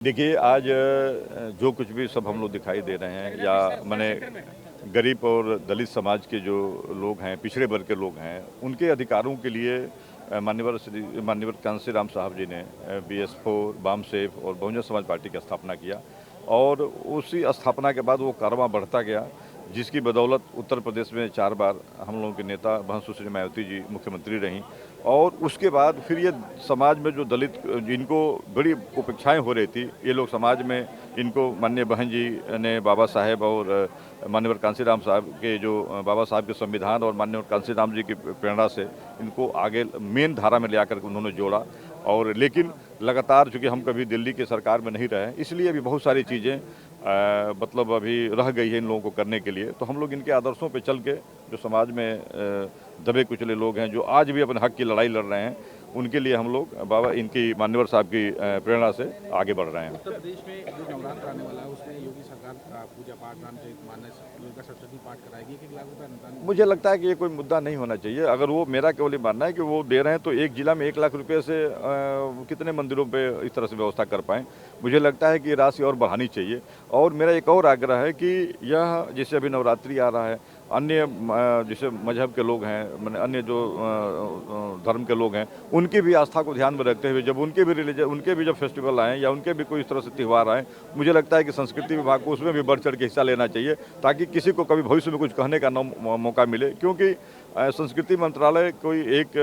देखिए आज जो कुछ भी सब हम लोग दिखाई दे रहे हैं या माने गरीब और दलित समाज के जो लोग हैं, पिछड़े वर्ग के लोग हैं, उनके अधिकारों के लिए माननीय कांसी राम साहब जी ने BS4, वामसेफ और बहुजन समाज पार्टी की स्थापना किया और उसी स्थापना के बाद वो कारवां बढ़ता गया, जिसकी बदौलत उत्तर प्रदेश में 4 बार हम लोगों के नेता बहन सुश्री मायावती जी मुख्यमंत्री रहीं और उसके बाद फिर ये समाज में जो दलित जिनको बड़ी उपेक्षाएं हो रही थी, ये लोग समाज में इनको माननीय बहन जी ने बाबा साहेब और माननीय कांसी राम साहब के जो बाबा साहब के संविधान और माननीय कांसी राम जी की प्रेरणा से इनको आगे मेन धारा में ले आकर के उन्होंने जोड़ा। और लेकिन लगातार चूँकि हम कभी दिल्ली की सरकार में नहीं रहे, इसलिए अभी बहुत सारी चीज़ें मतलब अभी रह गई है इन लोगों को करने के लिए। तो हम लोग इनके आदर्शों पे चल के जो समाज में दबे कुचले लोग हैं, जो आज भी अपने हक की लड़ाई लड़ रहे हैं, उनके लिए हम लोग बाबा इनकी मान्यवर साहब की प्रेरणा से आगे बढ़ रहे हैं। उत्तर प्रदेश में जो नवरात्र आने वाला है उसमें योगी सरकार पूजा पाठ, रामचरित मानस, दुर्गा सप्तशती पाठ कराएगी। 1 लाख रुपये अनुदान। मुझे लगता है कि ये कोई मुद्दा नहीं होना चाहिए। अगर वो मेरा केवल ये मानना है कि वो दे रहे हैं तो एक जिला में 1 लाख रुपये से कितने मंदिरों पे इस तरह से व्यवस्था कर पाएँ। मुझे लगता है कि ये राशि और बढ़ानी चाहिए। और मेरा एक और आग्रह है कि यह जैसे अभी नवरात्रि आ रहा है, अन्य जैसे मजहब के लोग हैं, माने अन्य जो धर्म के लोग हैं, उनकी भी आस्था को ध्यान में रखते हुए जब उनके भी जब फेस्टिवल आएँ या उनके भी कोई इस तरह से त्यौहार आएँ, मुझे लगता है कि संस्कृति विभाग को उसमें भी बढ़ चढ़ के हिस्सा लेना चाहिए, ताकि किसी को कभी भविष्य में कुछ कहने का मौका मिले। क्योंकि संस्कृति मंत्रालय कोई एक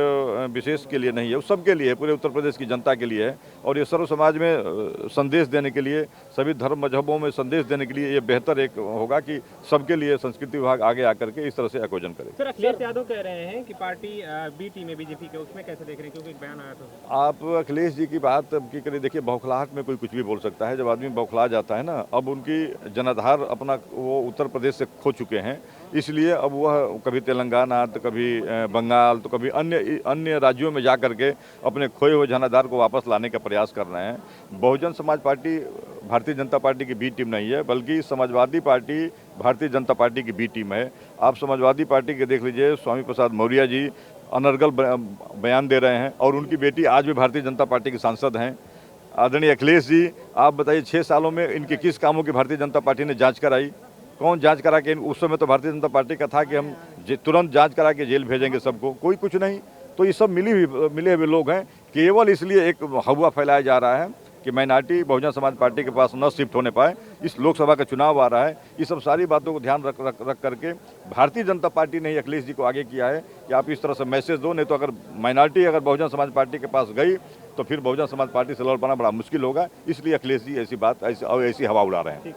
विशेष के लिए नहीं है, वो सबके लिए है, पूरे उत्तर प्रदेश की जनता के लिए है। और ये सर्व समाज में संदेश देने के लिए, सभी धर्म मजहबों में संदेश देने के लिए ये बेहतर एक होगा कि सबके लिए संस्कृति विभाग आगे आकर के इस तरह से आयोजन करे। सर, अखिलेश यादव कह रहे हैं कि पार्टी बी टीम है बीजेपी के, उसमें कैसे देख रहे हैं, क्योंकि एक बयान आया था। आप अखिलेश जी की बात की करिए, देखिए बौखलाहट में कोई कुछ भी बोल सकता है। जब आदमी बौखला जाता है ना, अब उनकी जनाधार अपना वो उत्तर प्रदेश से खो चुके हैं, इसलिए अब वह कभी तेलंगाना तो कभी बंगाल तो कभी अन्य राज्यों में जा करके अपने खोए हुए जनाधार को वापस लाने का प्रयास कर रहे हैं। बहुजन समाज पार्टी भारतीय जनता पार्टी की बी टीम नहीं है, बल्कि समाजवादी पार्टी भारतीय जनता पार्टी की बी टीम है। आप समाजवादी पार्टी के देख लीजिए, स्वामी प्रसाद मौर्य जी अनर्गल बयान दे रहे हैं और उनकी बेटी आज भी भारतीय जनता पार्टी के सांसद हैं। आदरणीय अखिलेश जी, आप बताइए 6 सालों में इनके किस कामों की भारतीय जनता पार्टी ने जांच कराई? कौन जांच करा के? उस समय तो भारतीय जनता पार्टी का था कि हम तुरंत जांच करा के जेल भेजेंगे सबको, कोई कुछ नहीं। तो ये सब मिले हुए लोग हैं। केवल इसलिए एक हवा फैलाया जा रहा है कि माइनॉरिटी बहुजन समाज पार्टी के पास न शिफ्ट होने पाए। इस लोकसभा का चुनाव आ रहा है, ये सब सारी बातों को ध्यान रख करके भारतीय जनता पार्टी ने ही अखिलेश जी को आगे किया है कि आप इस तरह से मैसेज दो, नहीं तो अगर माइनॉरिटी अगर बहुजन समाज पार्टी के पास गई तो फिर बहुजन समाज पार्टी से लड़ पाना बड़ा मुश्किल होगा। इसलिए अखिलेश जी ऐसी हवा उड़ा रहे हैं।